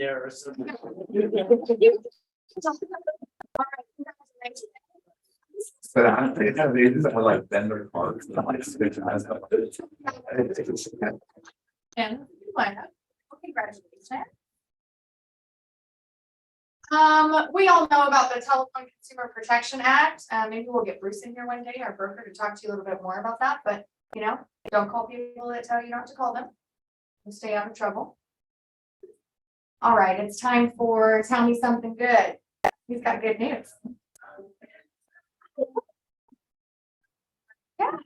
there or something. But honestly, they just have like vendor cards. And congratulations. We all know about the Telephone Consumer Protection Act. Maybe we'll get Bruce in here one day, our broker, to talk to you a little bit more about that, but you know, don't call people that tell you not to call them. And stay out of trouble. All right, it's time for Tell Me Something Good. He's got good news. Yeah.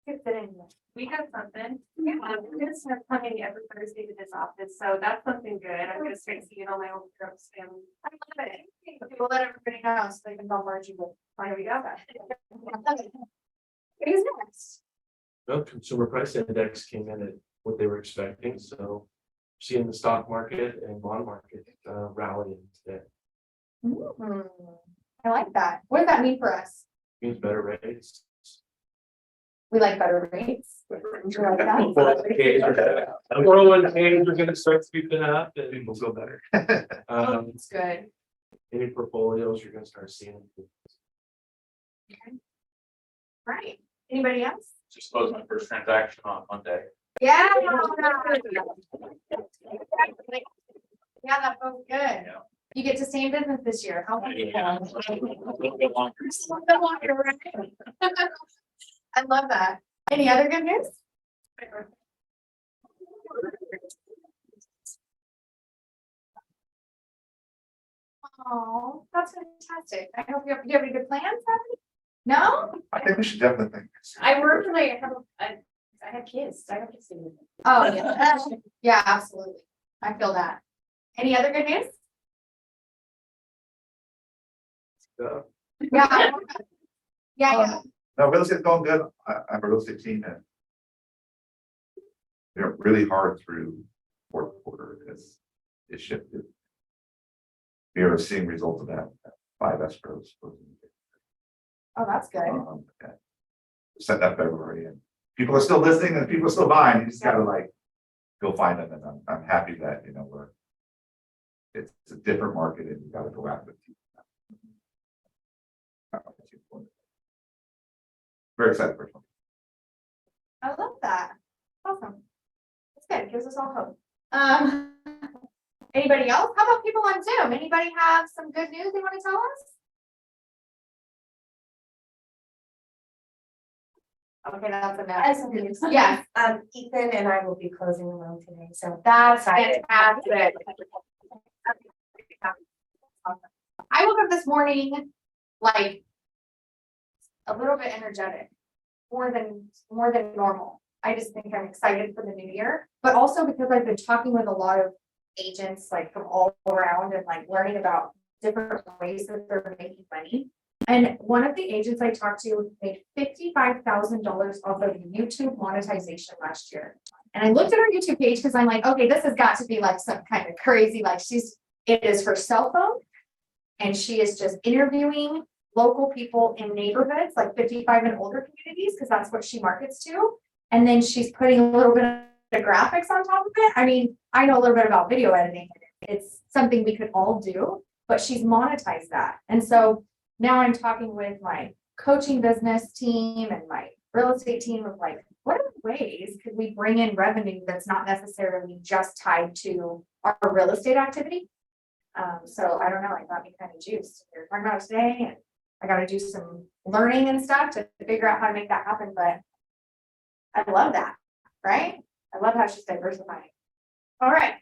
Good fitting. We have something. We're just coming every Thursday to this office, so that's something good. I'm gonna start seeing all my old girls family. I love it. Okay, we'll let everybody know so they can go merge you with. There we go. Who's next? Well, consumer price index came in at what they were expecting, so seeing the stock market and bond market rallying today I like that. What does that mean for us? means better rates. We like better rates. You like that? 401ks are gonna start sweeping up and people feel better. It's good. Any portfolios, you're gonna start seeing. Right. Anybody else? Just closed my first transaction on Monday. Yeah. Yeah, that feels good. Yeah. You get to stay in business this year. How wonderful. Yeah. A little bit longer. I love that. Any other good news? Oh, that's fantastic. I hope you have any good plans happening? No? I think we should definitely think. I work and I have kids. I have to see them. Oh, yeah. Yeah, absolutely. I feel that. Any other good news? Yeah. Yeah. No, real estate's going good. I'm a real estate team and they're really hard through fourth quarter because it shifted. We are seeing results of that 5 escrows. Oh, that's good. Set that February and people are still listening and people are still buying. You just gotta like go find them, and I'm happy that it's a different market and you gotta go after it. Very excited for it. I love that. Awesome. That's good. Gives us all hope. Anybody else? How about people on Zoom? Anybody have some good news they want to tell us? Okay, that's enough. Yes, Ethan and I will be closing the loan today, so. that's fantastic. I woke up this morning like a little bit energetic, more than normal. I just think I'm excited for the new year, but also because I've been talking with a lot of agents like from all around and like learning about different ways that they're making money. And one of the agents I talked to made $55,000 off of YouTube monetization last year. And I looked at her YouTube page because I'm like, okay, this has got to be like some kind of crazy, like it is her cell phone. And she is just interviewing local people in neighborhoods, like 55 and older communities, because that's what she markets to. And then she's putting a little bit of graphics on top of it. I mean, I know a little bit about video editing. It's something we could all do, but she's monetized that. And so now I'm talking with my coaching business team and my real estate team of like, what are the ways could we bring in revenue that's not necessarily just tied to our real estate activity? So I don't know, it got me kind of juiced. We were talking about it today and I got to do some learning and stuff to figure out how to make that happen. But I love that, right? I love how she's diversifying. All right.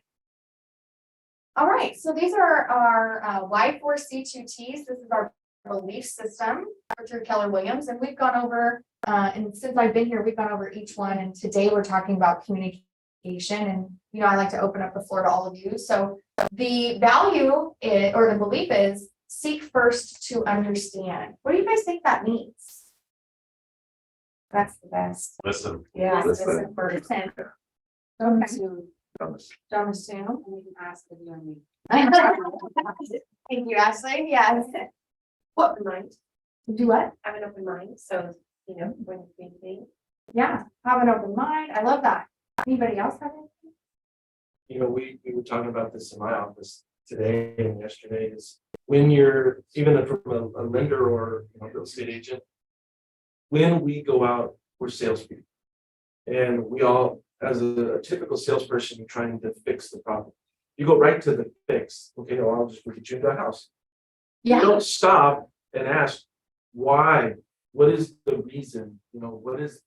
All right, so these are our Y4C2Ts. This is our belief system, Richard Keller Williams, and we've gone over, and since I've been here, we've gone over each one. And today we're talking about communication. And I like to open up the floor to all of you. So the value or the belief is seek first to understand. What do you guys think that means? That's the best. Listen. Yeah, Listen. listen first. Don't Okay. assume. Don't assume. You can ask if you need. Thank you, Ashley. Yes. What mind? Do what? Have an open mind, so, when you think. Yeah, have an open mind. I love that. Anybody else have anything? we were talking about this in my office today and yesterday is when you're, even from a lender or real estate agent, when we go out, we're salespeople. And we all, as a typical salesperson, you're trying to fix the problem. You go right to the fix. Okay, well, I'll just get you into a house. You Yeah, don't stop and ask why, what is the reason, what is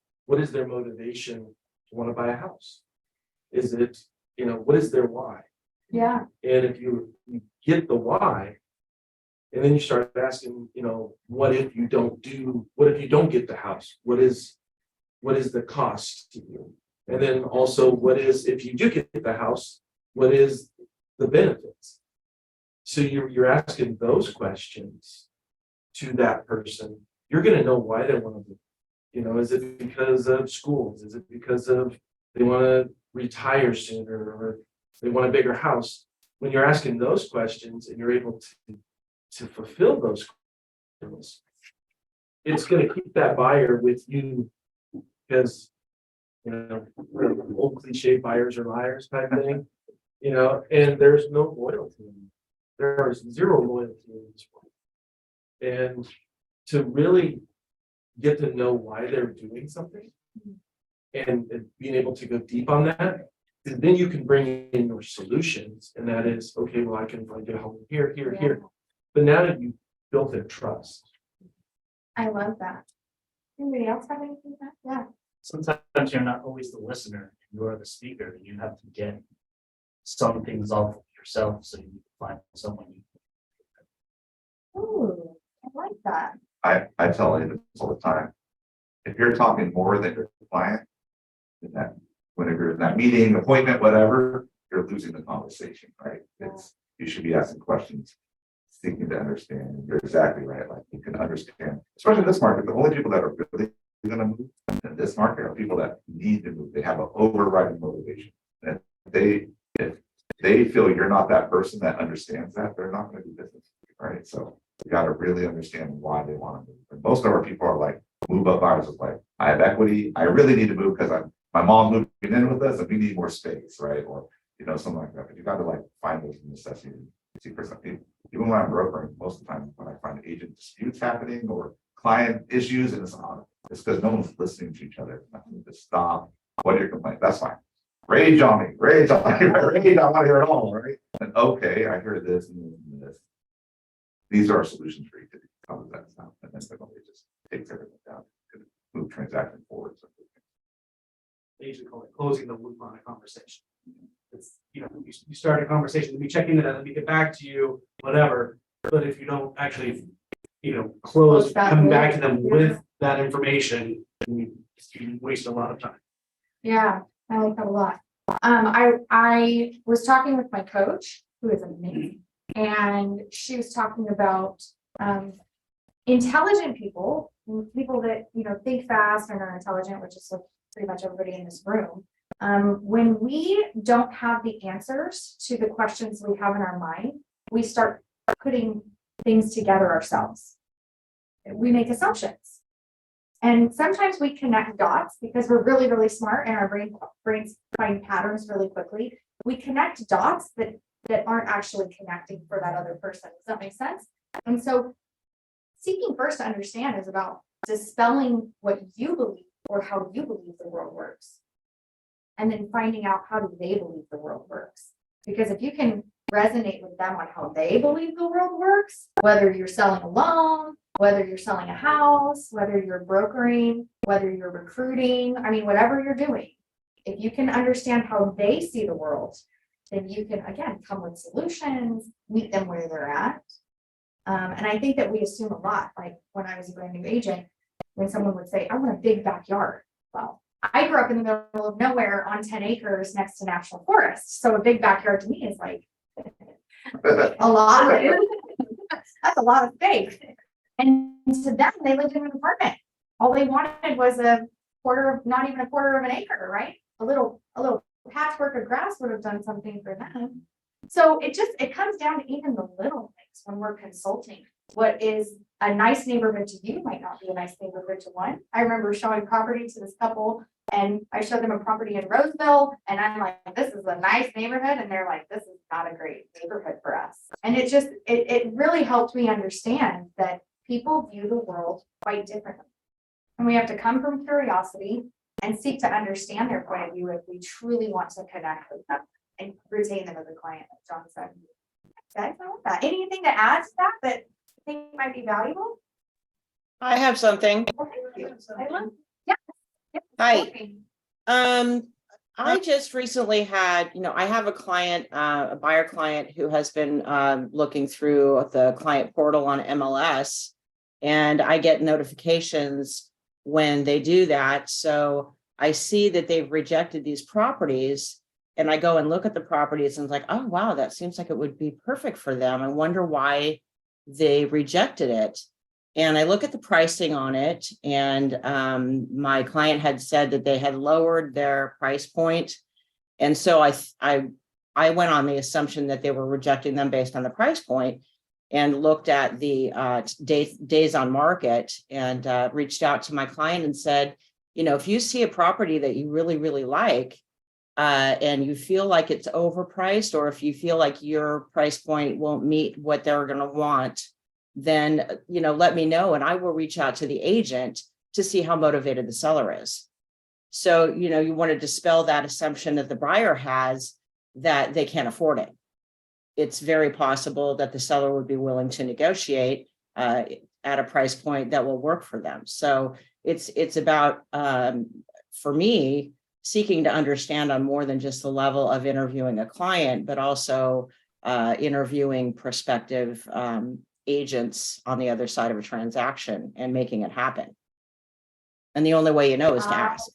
their motivation to want to buy a house? Is it, what is their why? yeah, And if you get the why, and then you start asking, what if you don't get the house? What is the cost to you? And then also, what is, if you do get the house, what is the benefits? So you're asking those questions to that person. You're going to know why they want to do. Is it because of schools? Is it because of they want to retire sooner, or they want a bigger house? When you're asking those questions and you're able to fulfill those questions, it's going to keep that buyer with you, because old cliche, buyers are liars type thing, and there's no loyalty. There is zero loyalty in this world. And to really get to know why they're doing something and being able to go deep on that, and then you can bring in your solutions, and that is, okay, well, I can find a home here, here, here. But now that you built their trust. I love that. Anybody else have anything to that? Yeah. Sometimes you're not always the listener, you are the speaker, you have to get some things off yourself so you can find someone you. Ooh, I like that. I tell you this all the time. If you're talking more than your client, in that, whenever you're in that meeting, appointment, whatever, you're losing the conversation, right? You should be asking questions, seeking to understand. You're exactly right. Like, you can understand, especially in this market, the only people that are really going to move in this market are people that need to move. They have an overriding motivation. And if they feel you're not that person that understands that, they're not going to do business, right? So you got to really understand why they want to move. And most of our people are like, move up buyers is like, I have equity, I really need to move because my mom's moving in with us and we need more space, right? Or something like that. But you got to like find those necessities. See, for some people, even when I'm brokering, most of the time when I find agent disputes happening or client issues, and it's because no one's listening to each other. Nothing to stop. What are your complaints? That's fine. Rage on me, rage on me, rage. I want to hear it all, right? And okay, I heard this and this and this. These are our solutions for you to cover that stuff. And then it just takes everything down to move transaction forward. They usually call it closing the loop on a conversation. It's, you start a conversation, let me check into that, let me get back to you, whatever. But if you don't actually, close, come back to them with that information, you waste a lot of time. Yeah, I like that a lot. I was talking with my coach, who is amazing, and she was talking about intelligent people that think fast and are intelligent, which is pretty much everybody in this room. When we don't have the answers to the questions we have in our mind, we start putting things together ourselves. We make assumptions. And sometimes we connect dots because we're really, really smart and our brains find patterns really quickly. We connect dots that aren't actually connecting for that other person. Does that make sense? And so seeking first to understand is about dispelling what you believe or how you believe the world works. And then finding out how do they believe the world works. Because if you can resonate with them on how they believe the world works, whether you're selling a loan, whether you're selling a house, whether you're brokering, whether you're recruiting, whatever you're doing, if you can understand how they see the world, then you can, again, come with solutions, meet them where they're at. And I think that we assume a lot, like when I was a brand new agent, when someone would say, I want a big backyard. Well, I grew up in the middle of nowhere on 10 acres next to national forest. So a big backyard to me is like a lot. That's a lot of space. And to them, they lived in an apartment. All they wanted was not even a quarter of an acre, right? A little patchwork of grass would have done something for them. So it comes down to even the little things when we're consulting. What is a nice neighborhood to you might not be a nice neighborhood to one. I remember showing property to this couple And I showed them a property in Roseville and I'm like, this is a nice neighborhood. And they're like, this is not a great neighborhood for us. And it really helped me understand that people view the world quite differently. And we have to come from curiosity and seek to understand their point of view if we truly want to connect with them and retain them as a client, like John said. Guys, I love that. Anything to add to that you think might be valuable? I have something. Well, thank you. I love- Yeah. Yeah. Hi. I just recently had, I have a client, a buyer client who has been looking through the client portal on MLS, and I get notifications when they do that. So I see that they've rejected these properties, and I go and look at the properties and it's like, oh, wow, that seems like it would be perfect for them. I wonder why they rejected it. And I look at the pricing on it, and my client had said that they had lowered their price point. And so I went on the assumption that they were rejecting them based on the price point, and looked at the days on market, and reached out to my client and said, if you see a property that you really, really like, and you feel like it's overpriced, or if you feel like your price point won't meet what they're going to want, then, let me know, and I will reach out to the agent to see how motivated the seller is. So, you want to dispel that assumption that the buyer has that they can't afford it. It's very possible that the seller would be willing to negotiate at a price point that will work for them. So it's about, for me, seeking to understand on more than just the level of interviewing a client, but also interviewing prospective agents on the other side of a transaction and making it happen. And the only way is to ask.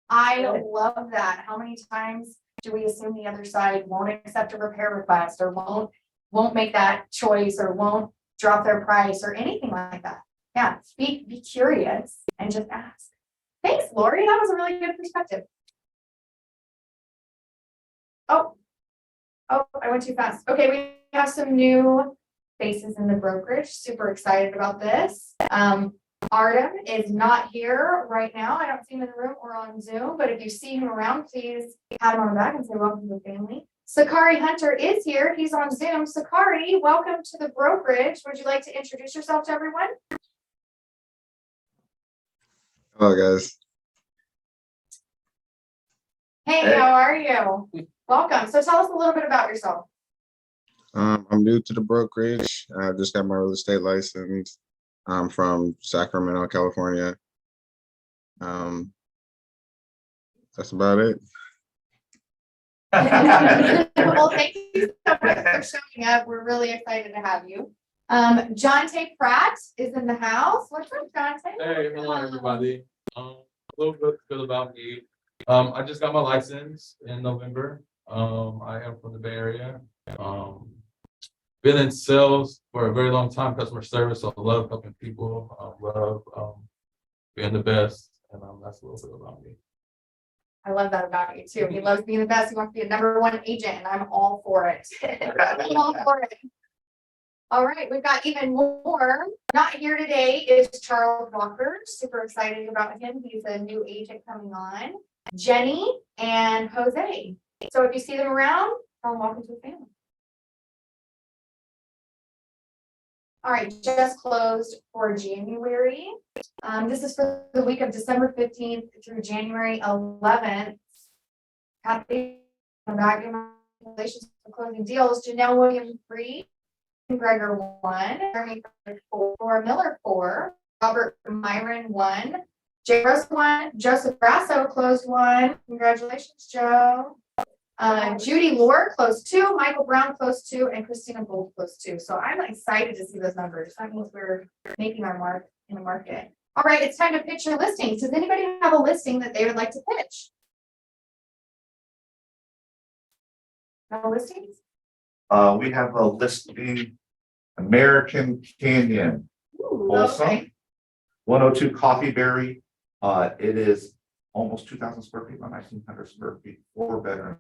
I love that. How many times do we assume the other side won't accept a repair request, or won't make that choice, or won't drop their price, or anything like that? Yeah, be curious and just ask. Thanks, Lori. That was a really good perspective. Oh, I went too fast. Okay, we have some new faces in the brokerage. Super excited about this. Artem is not here right now. I don't see him in the room or on Zoom, but if you see him around, please pat him on the back and say welcome to the family. Sakari Hunter is here. He's on Zoom. Sakari, welcome to the brokerage. Would you like to introduce yourself to everyone? Hello, guys. Hey, how are you? Welcome. So tell us a little bit about yourself. I'm new to the brokerage. I just got my real estate license. I'm from Sacramento, California. That's about it. Well, thank you so much for showing up. We're really excited to have you. Jonte Pratt is in the house. What's up, Jonte? Hey, hello, everybody. A little bit about me. I just got my license in November. I am from the Bay Area. Been in sales for a very long time, customer service. So I love helping people. I love being the best, and that's a little bit about me. I love that about you too. He loves being the best. He wants to be a #1 agent, and I'm all for it. I'm all for it. All right, we've got even more. Not here today is Charles Walker. Super excited about him. He's a new agent coming on. Jenny and Jose. So if you see them around, tell them welcome to the family. All right, just closed for January. This is for the week of December 15th through January 11th. Happy congratulations for closing deals. Janelle Williams 3, Gregor 1, Jeremy 4, Miller 4, Robert Myron 1, J. Russ 1, Joseph Grasso closed 1. Congratulations, Joe. Judy Lore closed 2, Michael Brown closed 2, and Christina Gold closed 2. So I'm excited to see those numbers. That means we're making our mark in the market. All right, it's time to pitch your listings. Does anybody have a listing that they would like to pitch? No listings? We have a listing, American Canyon, Ooh, Folsom, okay. 102 Coffeeberry. It is almost 2,000 square feet by 1,900 square feet, 4 bedroom,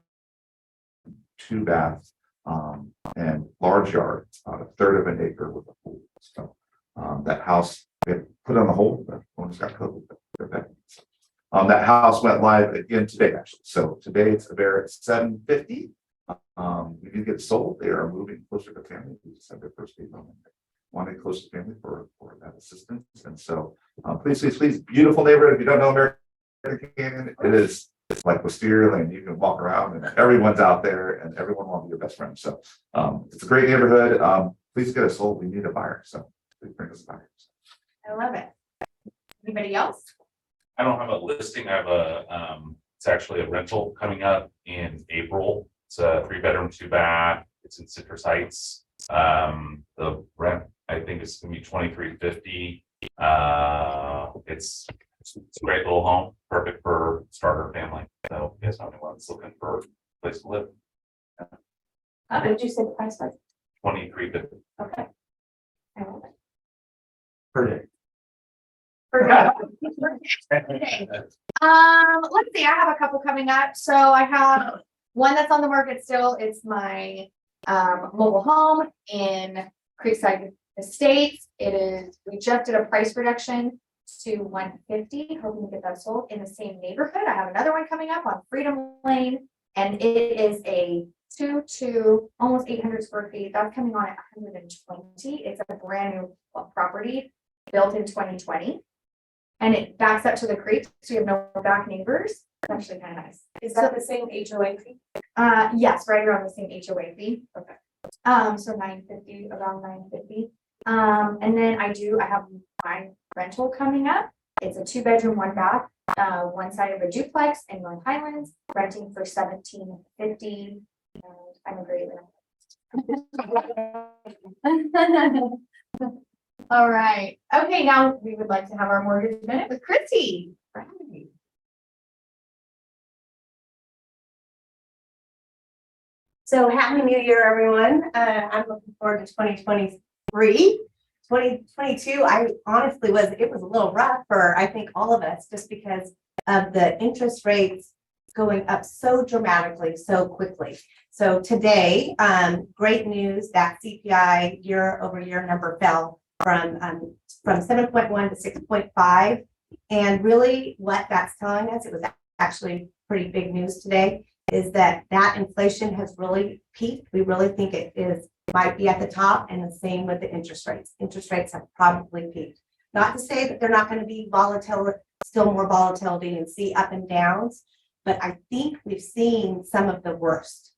2 baths, and large yard, about a third of an acre with a pool. So that house, we had put on the hold, but owners got COVID. They're back. That house went live again today, actually. So today it's there at 7:50. We did get sold. They are moving closer to family. We just had their first baby on Monday. Wanted close to family for that assistance. And so please, beautiful neighborhood. If you don't know American Canyon, it is like Wisteria Lane. You can walk around and everyone's out there and everyone wants to be your best friend. So it's a great neighborhood. Please get us sold. We need a buyer. So please bring us a buyer. I love it. Anybody else? I don't have a listing. I have it's actually a rental coming up in April. It's a 3-bedroom, 2-bath. It's in Citrus Heights. The rent, I think, is gonna be $23.50. It's a great little home, perfect for starter family. So if you guys know anyone that's looking for a place to live, What did you say the price was? $23.50. Okay. I love it. Per day. Okay. Let's see, I have a couple coming up. So I have one that's on the market still. It's my mobile home in Creekside Estates. We just did a price reduction to 150, hoping to get that sold in the same neighborhood. I have another one coming up on Freedom Lane, and it is a 2 almost 800 square feet. That's coming on at 120. It's a brand new property built in 2020. And it backs up to the creek, so you have no back neighbors. It's actually kind of nice. Is that the same HOA fee? Yes, right around the same HOA fee. Okay. So 950, around 950. And then I have my rental coming up. It's a 2-bedroom, 1-bath, one side of a duplex in North Highlands, renting for $17.50. And I'm a great renter. All right. Okay, now we would like to have our mortgage minute with Chrissy. Right. So happy new year, everyone. I'm looking forward to 2023. 2022, I honestly it was a little rough for, I think, all of us, just because of the interest rates going up so dramatically, so quickly. So today, great news that CPI year-over-year number fell from 7.1 to 6.5. And really what that's telling us, it was actually pretty big news today, is that inflation has really peaked. We really think it might be at the top, and the same with the interest rates. Interest rates have probably peaked. Not to say that they're not going to be volatile, still more volatility and see up and downs, but I think we've seen some of the worst.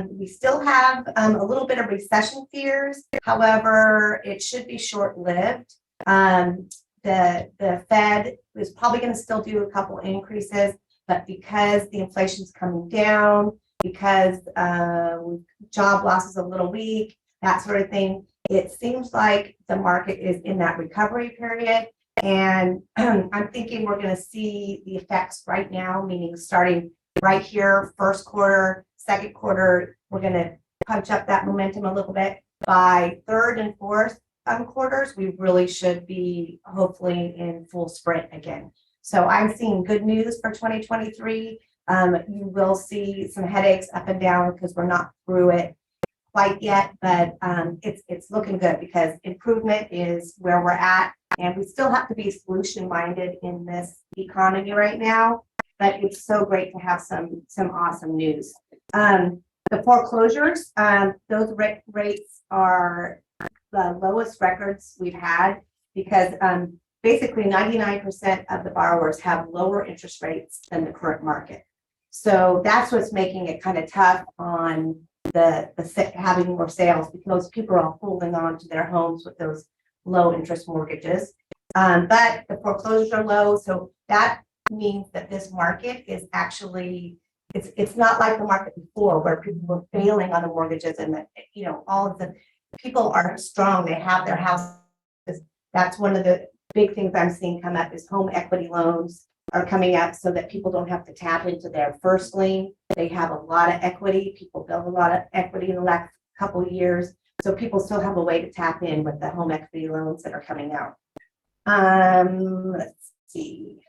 We still have a little bit of recession fears. However, it should be short-lived. The Fed is probably going to still do a couple increases, but because the inflation's coming down, because job loss is a little weak, that sort of thing, it seems like the market is in that recovery period. And I'm thinking we're going to see the effects right now, meaning starting right here, first quarter, second quarter, we're going to punch up that momentum a little bit. By third and fourth quarters, we really should be hopefully in full sprint again. So I'm seeing good news for 2023. You will see some headaches up and down because we're not through it quite yet, but it's looking good because improvement is where we're at, and we still have to be solution minded in this economy right now. But it's so great to have some awesome news. The foreclosures, those rates are the lowest records we've had because basically 99% of the borrowers have lower interest rates than the current market. So that's what's making it kind of tough on the having more sales, because people are holding on to their homes with those low interest mortgages. But the foreclosures are low, so that means that this market is actually, it's not like the market before where people were failing on the mortgages and that, all of the people are strong, they have their houses. That's one of the big things I'm seeing come up is home equity loans are coming up so that people don't have to tap into their first lien. They have a lot of equity. People build a lot of equity in the last couple of years. So people still have a way to tap in with the home equity loans that are coming out. Let's see.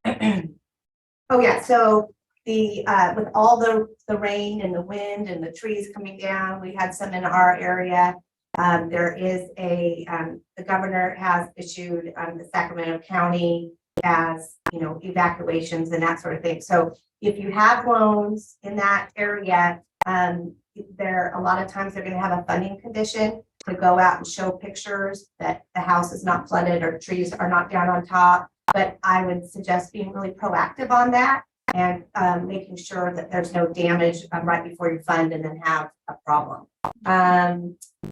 Oh yeah, so with all the rain and the wind and the trees coming down, we had some in our area. There is the governor has issued the Sacramento County as, evacuations and that sort of thing. So if you have loans in that area, a lot of times they're going to have a funding condition to go out and show pictures that the house is not flooded or trees are not down on top. But I would suggest being really proactive on that and making sure that there's no damage right before you fund and then have a problem.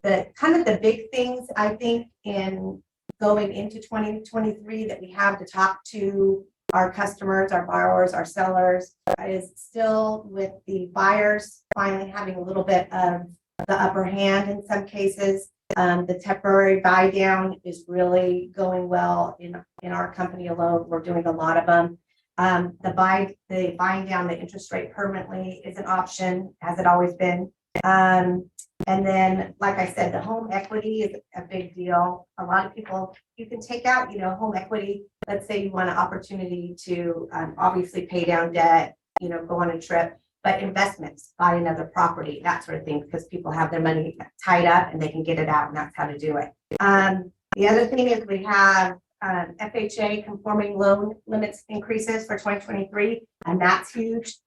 The big things I think in going into 2023 that we have to talk to our customers, our borrowers, our sellers is still with the buyers finally having a little bit of the upper hand in some cases. The temporary buy down is really going well in our company alone. We're doing a lot of them. The buying down the interest rate permanently is an option, as it always been. And then, like I said, the home equity is a big deal. A lot of people, you can take out, home equity. Let's say you want an opportunity to obviously pay down debt, go on a trip, but investments, buy another property, that sort of thing, because people have their money tied up and they can get it out, and that's how to do it. The other thing is we have FHA conforming loan limits increases for 2023, and that's huge.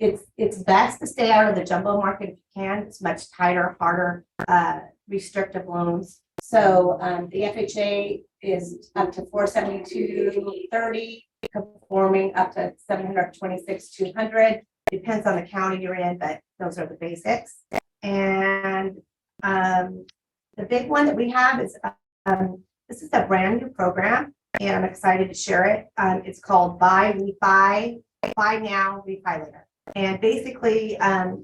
It's best to stay out of the jumbo market if you can. It's much tighter, harder, restrictive loans. So the FHA is up to 472.30, conforming up to 726.200. Depends on the county you're in, but those are the basics. And the big one that we have is this is a brand new program, and I'm excited to share it. It's called Buy Refi, Buy Now, Refi Later. And basically,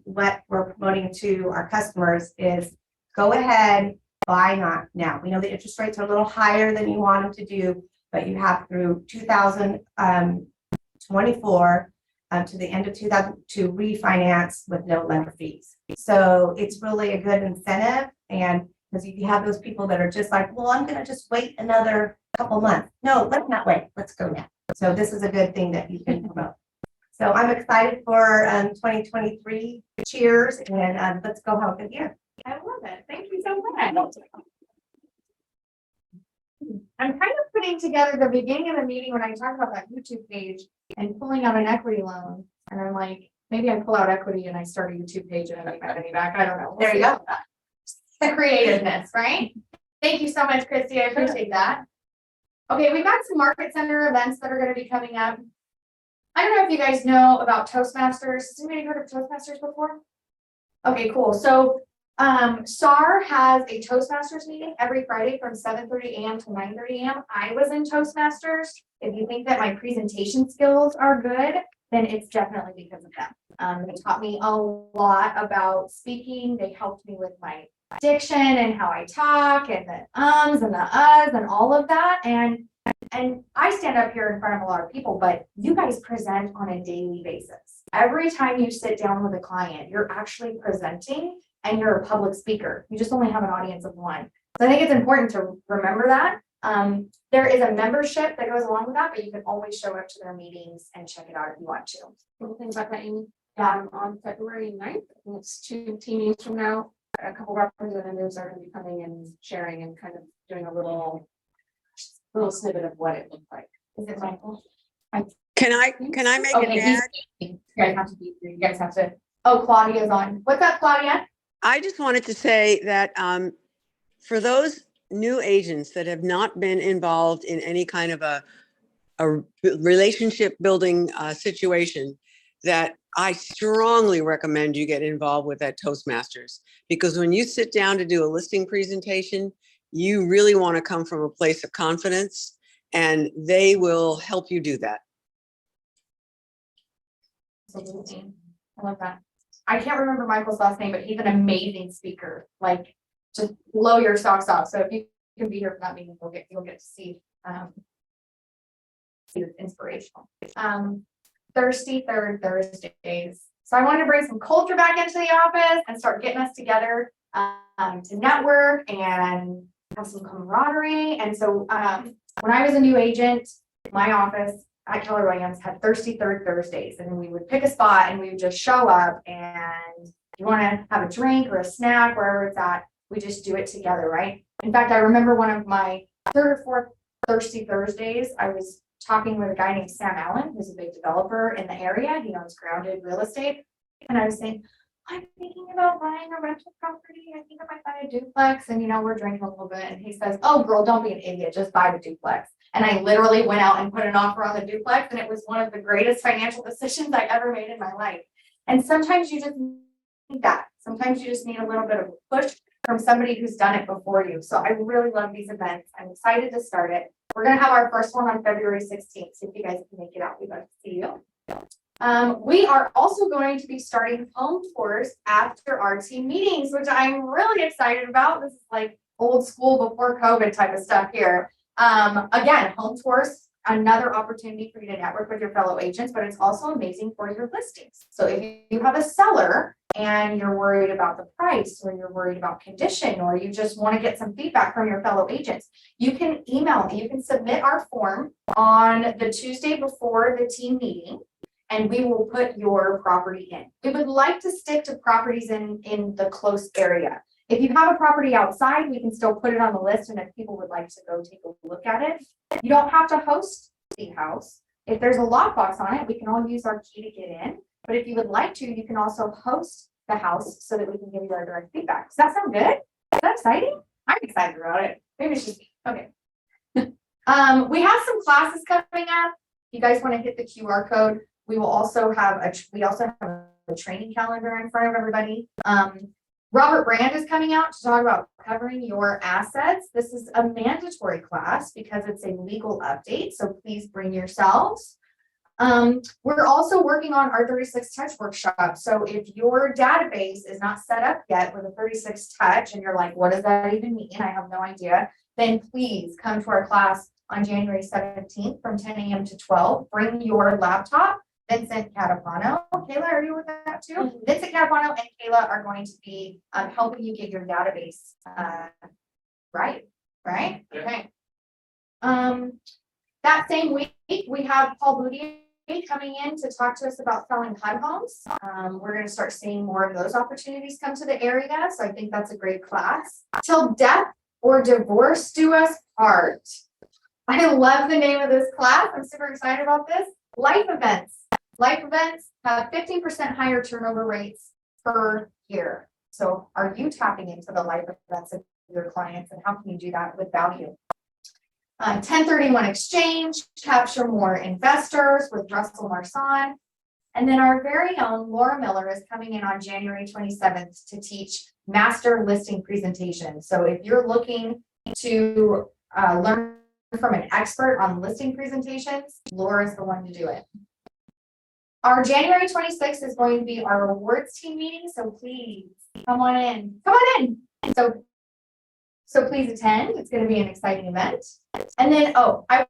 what we're promoting to our customers is go ahead, buy not now. We know the interest rates are a little higher than you want them to do, but you have through 2024 to the end of 2000 to refinance with no lender fees. So it's really a good incentive, and because you have those people that are just like, well, I'm going to just wait another couple months. No, let's not wait. Let's go now. So this is a good thing that you can promote. So I'm excited for 2023. Cheers, and let's go have a good year. I love it. Thank you so much. I'm kind of putting together the beginning of the meeting when I talked about that YouTube page and pulling out an equity loan. And I'm like, maybe I pull out equity and I start a YouTube page and I make my money back. I don't know. There you go. The creativeness, right? Thank you so much, Christy. I appreciate that. Okay, we've got some market center events that are going to be coming up. I don't know if you guys know about Toastmasters. Has anybody heard of Toastmasters before? Okay, cool. So SAR has a Toastmasters meeting every Friday from 7:30 a.m. to 9:30 a.m. I was in Toastmasters. If you think that my presentation skills are good, then it's definitely because of them. They taught me a lot about speaking. They helped me with my diction and how I talk and the ums and the uhs and all of that. And I stand up here in front of a lot of people, but you guys present on a daily basis. Every time you sit down with a client, you're actually presenting and you're a public speaker. You just only have an audience of one. So I think it's important to remember that. There is a membership that goes along with that, but you can always show up to their meetings and check it out if you want to. Cool thing about that, Amy. On February 9th, it's 2 team meetings from now. A couple of representatives are going to be coming and sharing and kind of doing a little snippet of what it looked like. Is it Michael? Can I make an Okay, ad? you guys have to be here. You guys have to. Oh, Claudia's on. What's up, Claudia? I just wanted to say that for those new agents that have not been involved in any kind of a relationship building situation, that I strongly recommend you get involved with that Toastmasters, because when you sit down to do a listing presentation, you really want to come from a place of confidence, and they will help you do that. Absolutely. I love that. I can't remember Michael's last name, but he's an amazing speaker. Like, just blow your socks off. So if you can be here for that meeting, you'll get to see it's inspirational. Thirsty Third Thursdays. So I wanted to bring some culture back into the office and start getting us together to network and have some camaraderie. And so when I was a new agent, my office at Keller Williams had Thirsty Third Thursdays, and we would pick a spot and we would just show up, and you want to have a drink or a snack, wherever it's at, we just do it together, right? In fact, I remember one of my third or fourth Thirsty Thursdays, I was talking with a guy named Sam Allen, who's a big developer in the area. He owns grounded real estate. And I was saying, I'm thinking about buying a rental property. I think I might buy a duplex. And we're drinking a little bit. And he says, oh, girl, don't be an idiot. Just buy the duplex. And I literally went out and put an offer on the duplex. And it was one of the greatest financial decisions I ever made in my life. And sometimes you just need that. Sometimes you just need a little bit of a push from somebody who's done it before you. So I really love these events. I'm excited to start it. We're going to have our first one on February 16th. So if you guys can make it out, we'd love to see you. We are also going to be starting home tours after our team meetings, which I'm really excited about. This is like old school before COVID type of stuff here. Again, home tours, another opportunity for you to network with your fellow agents, but it's also amazing for your listings. So if you have a seller and you're worried about the price, or you're worried about condition, or you just want to get some feedback from your fellow agents, you can email me. You can submit our form on the Tuesday before the team meeting, and we will put your property in. We would like to stick to properties in the close area. If you have a property outside, we can still put it on the list, and if people would like to go take a look at it, you don't have to host the house. If there's a lockbox on it, we can all use our key to get in. But if you would like to, you can also host the house so that we can give you our direct feedback. Does that sound good? Is that exciting? I'm excited about it. Maybe it's just me. Okay. We have some classes coming up. If you guys want to hit the QR code, we will also have a training calendar in front of everybody. Robert Brand is coming out to talk about covering your assets. This is a mandatory class because it's a legal update, so please bring yourselves. We're also working on our 36 touch workshop. So if your database is not set up yet with a 36 touch and you're like, what does that even mean? I have no idea. Then please come to our class on January 17th from 10 a.m. to 12. Bring your laptop. Vincent Catapano. Kayla, are you with that too? Vincent Catapano and Kayla are going to be helping you get your database right. Okay. That same week, we have Paul Boudier coming in to talk to us about selling HUD homes. We're going to start seeing more of those opportunities come to the area. So I think that's a great class. Till death or divorce do us part. I love the name of this class. I'm super excited about this. Life events. Life events have 15% higher turnover rates per year. So are you tapping into the life events of your clients, and how can you do that with value? 1031 exchange, capture more investors with Russell Marsan. And then our very own Laura Miller is coming in on January 27th to teach master listing presentation. So if you're looking to learn from an expert on listing presentations, Laura is the one to do it. Our January 26th is going to be our rewards team meeting. So please come on in. Come on in. So please attend. It's going to be an exciting event. And then, I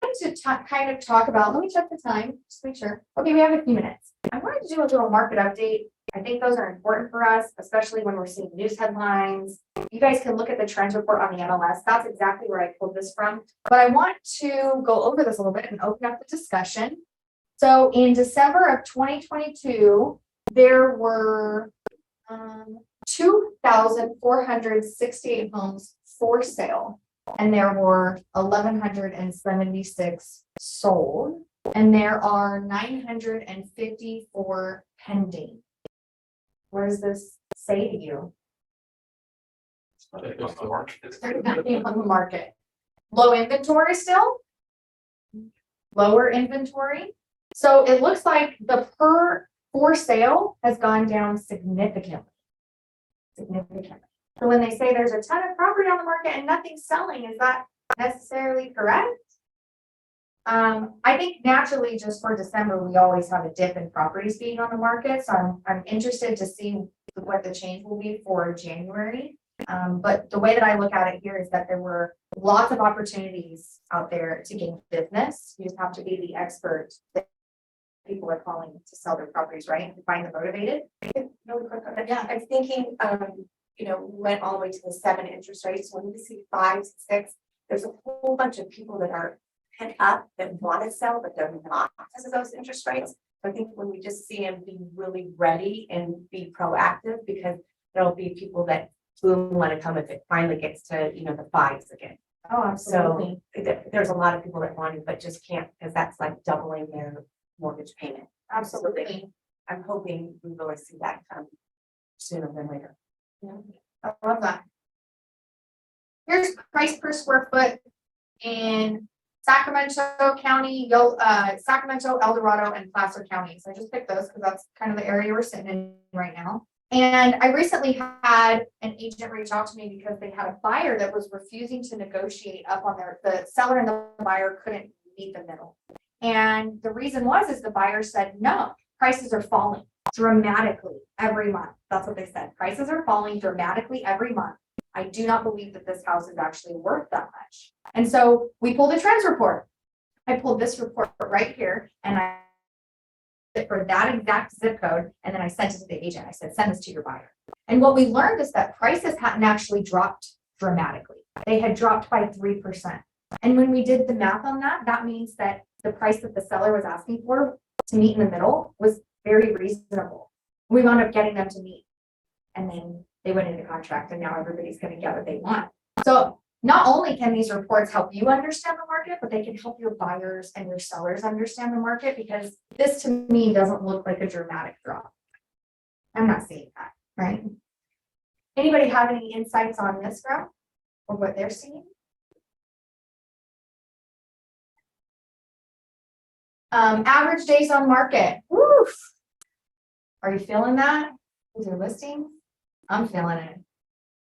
wanted to kind of talk about, let me check the time, just make sure. Okay, we have a few minutes. I wanted to do a little market update. I think those are important for us, especially when we're seeing news headlines. You guys can look at the trends report on the MLS. That's exactly where I pulled this from. But I want to go over this a little bit and open up the discussion. So in December of 2022, there were 2,468 homes for sale, and there were 1,176 sold, and there are 954 pending. What does this say to you? There's the market. There's nothing on the market. Low inventory still? Lower inventory? So it looks like the per for sale has gone down significantly. So when they say there's a ton of property on the market and nothing's selling, is that necessarily correct? I think naturally just for December, we always have a dip in properties being on the market. So I'm interested to see what the change will be for January. But the way that I look at it here is that there were lots of opportunities out there to gain business. You just have to be the expert that people are calling to sell their properties, right? To find the motivated. Really quick on that. Yeah, I'm thinking, we went all the way to the 7 interest rates. When we see 5, 6, there's a whole bunch of people that are pent up that want to sell, but they're not because of those interest rates. So I think when we just see them be really ready and be proactive, because there'll be people that will want to come if it finally gets to, the 5s again. Oh, So there's a lot of people that want it, but just can't, because that's like doubling their mortgage payment. Absolutely. I'm hoping we really see that come sooner than later. I love that. Here's price per square foot in Sacramento County, Sacramento, El Dorado, and Placer counties. I just picked those because that's kind of the area we're sitting in right now. And I recently had an agent reach out to me because they had a buyer that was refusing to negotiate up on the seller and the buyer couldn't meet the middle. And the reason is the buyer said, no, prices are falling dramatically every month. That's what they said. Prices are falling dramatically every month. I do not believe that this house is actually worth that much. And so we pulled a trends report. I pulled this report right here and I for that exact zip code. And then I sent it to the agent. I said, send this to your buyer. And what we learned is that prices hadn't actually dropped dramatically. They had dropped by 3%. And when we did the math on that, that means that the price that the seller was asking for to meet in the middle was very reasonable. We wound up getting them to meet. And then they went into contract and now everybody's going to get what they want. So not only can these reports help you understand the market, but they can help your buyers and your sellers understand the market, because this to me doesn't look like a dramatic drop. I'm not seeing that, right? Anybody have any insights on this graph or what they're seeing? Average days on market. Woof. Are you feeling that? Is your listing? I'm feeling it.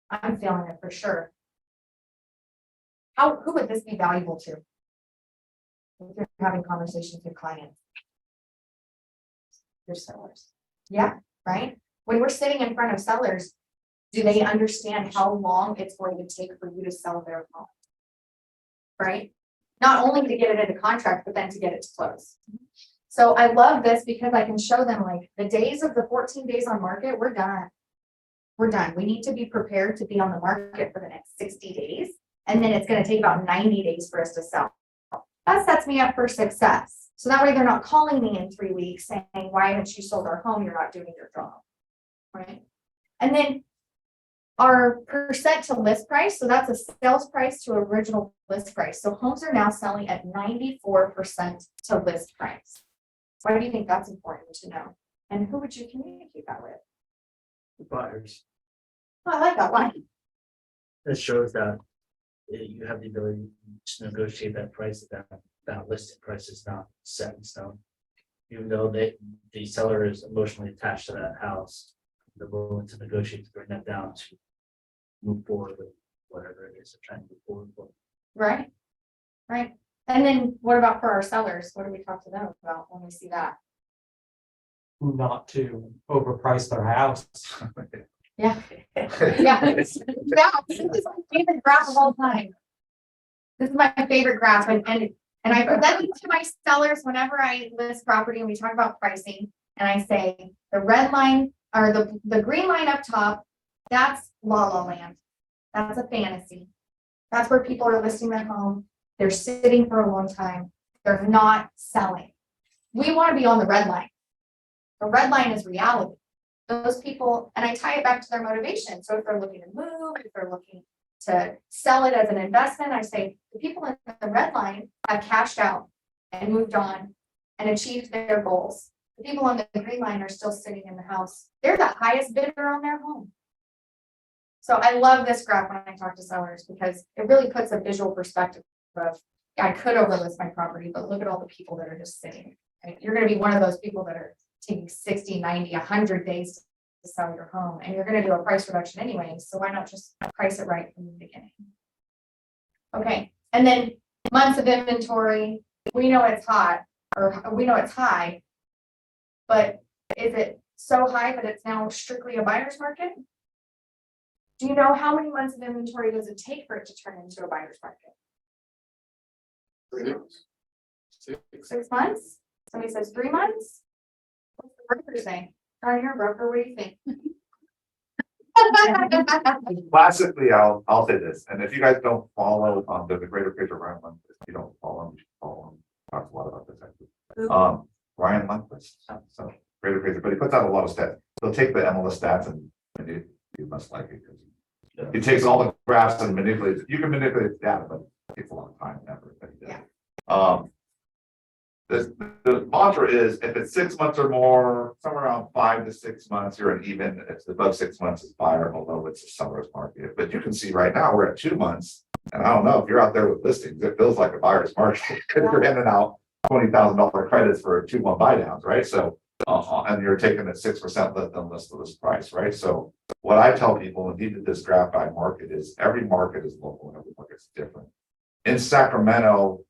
I'm feeling it for sure. Who would this be valuable to? If you're having conversations with clients, your sellers. Yeah, right. When we're sitting in front of sellers, do they understand how long it's going to take for you to sell their home? Right? Not only to get it into contract, but then to get it to close. So I love this because I can show them like the days of the 14 days on market, we're done. We're done. We need to be prepared to be on the market for the next 60 days. And then it's going to take about 90 days for us to sell. That sets me up for success. So that way they're not calling me in 3 weeks saying, why haven't you sold our home? You're not doing your job. Right. And then our percent to list price. So that's a sales price to original list price. So homes are now selling at 94% to list price. Why do you think that's important to know? And who would you communicate that with? The buyers. Oh, I like that line. That shows that you have the ability to negotiate that price, that listed price is not set in stone. Even though the seller is emotionally attached to that house, they're willing to negotiate to bring that down to move forward with whatever it is they're trying to move forward with. Right. Right. And then what about for our sellers? What do we talk to them about when we see that? Not to overprice their house. Yeah. Yeah. This is my favorite graph of all time. This is my favorite graph, and I present it to my sellers whenever I list property and we talk about pricing. And I say the red line or the green line up top, that's La La Land. That's a fantasy. That's where people are listing their home. They're sitting for a long time. They're not selling. We want to be on the red line. The red line is reality. Those people, and I tie it back to their motivation. So if they're looking to move, if they're looking to sell it as an investment, I say the people in the red line have cashed out and moved on and achieved their goals. The people on the green line are still sitting in the house. They're the highest bidder on their home. So I love this graph when I talk to sellers because it really puts a visual perspective of, I could overlist my property, but look at all the people that are just sitting. Right? You're going to be one of those people that are taking 60, 90, 100 days to sell your home, and you're going to do a price reduction anyway. So why not just price it right from the beginning? Okay. And then months of inventory, we know it's hot, or we know it's high, but is it so high that it's now strictly a buyer's market? Do you know how many months of inventory does it take for it to turn into a buyer's market? 6 months? Somebody says 3 months? What's the broker saying? Are you a broker? What do you think? Classically, I'll say this, and if you guys don't follow the greater picture Ryan Lundquist, if you don't follow him, you should follow him. Talks a lot about this actually. Ryan Lundquist, so greater picture, but he puts out a lot of stats. He'll take the MLS stats and you must like it because he takes all the graphs and manipulates. You can manipulate the data, but takes a lot of time and effort. But he does. The mantra is if it's 6 months or more, somewhere around 5 to 6 months, you're an even. If it's above 6 months, it's buyer, although it's a seller's market. But you can see right now we're at 2 months. And I don't know if you're out there with listings, it feels like a buyer's market because you're in and out $20,000 credits for 2-1 buy downs, right? So, and you're taking a 6% lift on list price, right? So, what I tell people, and he did this graph by market, is every market is local and every market's different. In Sacramento,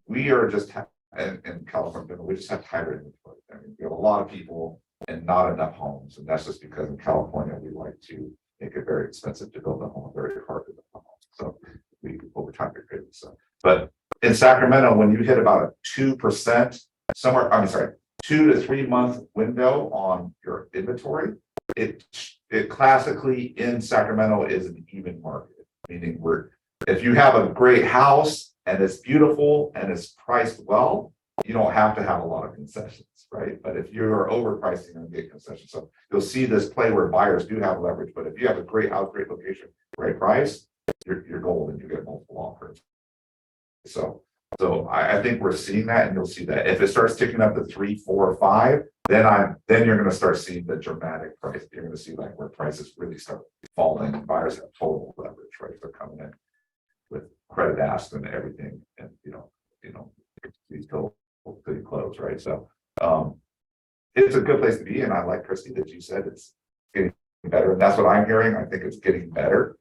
we are just in California, we just have tighter inventory. I mean, we have a lot of people and not enough homes, and that's just because in California we like to make it very expensive to build a home, very hard to build a home. So we over time get crazy. So, but in Sacramento, when you hit about a 2%, somewhere, I'm sorry, 2 to 3 month window on your inventory, it classically in Sacramento is an even market, meaning if you have a great house and it's beautiful and it's priced well, you don't have to have a lot of concessions, right? But if you're overpriced, you're going to get concessions. So you'll see this play where buyers do have leverage, but if you have a great house, great location, great price, you're golden. You get multiple offers. So I think we're seeing that, and you'll see that if it starts ticking up to 3, 4, 5, then you're going to start seeing the dramatic price. You're going to see like where prices really start falling, and buyers have total leverage, right? They're coming in with credit asked and everything, and these go pretty close, right? So it's a good place to be, and I like Christy that you said it's getting better, and that's what I'm hearing. I think it's getting better.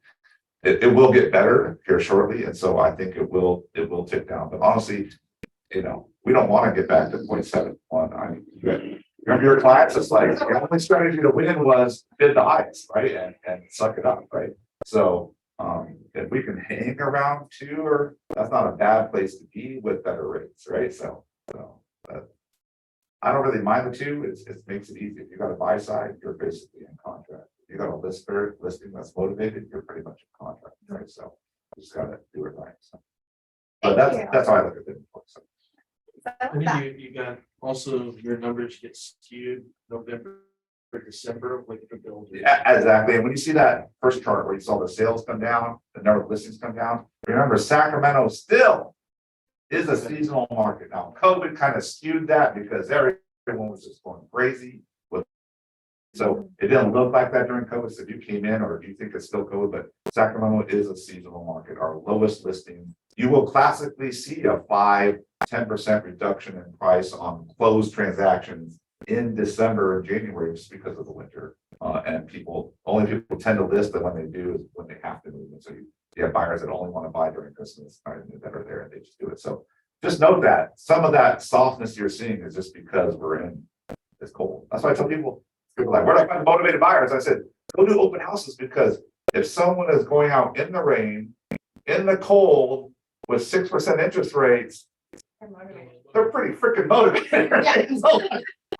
It will get better here shortly, and so I think it will tick down. But honestly, we don't want to get back to 0.71. Remember your clients, it's like your only strategy to win was bid the highest, right? And suck it up, right? So if we can hang around 2, or that's not a bad place to be with better rates, right? So I don't really mind the 2. It makes it easy. If you got a buy side, you're basically in contract. If you got a listing that's motivated, you're pretty much in contract, right? So you just gotta do it right. So. But that's how I look at it. So. And then you got also your numbers get skewed November or December with the build. Yeah, exactly. And when you see that first chart where you saw the sales come down, the number of listings come down, remember Sacramento still is a seasonal market. Now, COVID kind of skewed that because everyone was just going crazy. So it didn't look like that during COVID. So if you came in, or if you think it's still COVID, but Sacramento is a seasonal market. Our lowest listing, you will classically see a 5-10% reduction in price on closed transactions in December and January just because of the winter. And only people tend to list, and when they do is when they have to move. And so you have buyers that only want to buy during Christmas that are there, and they just do it. So just note that some of that softness you're seeing is just because we're in this cold. That's why I tell people like, where do I find motivated buyers? I said, go do open houses, because if someone is going out in the rain, in the cold, with 6% interest rates, they're pretty freaking motivated. Right? So,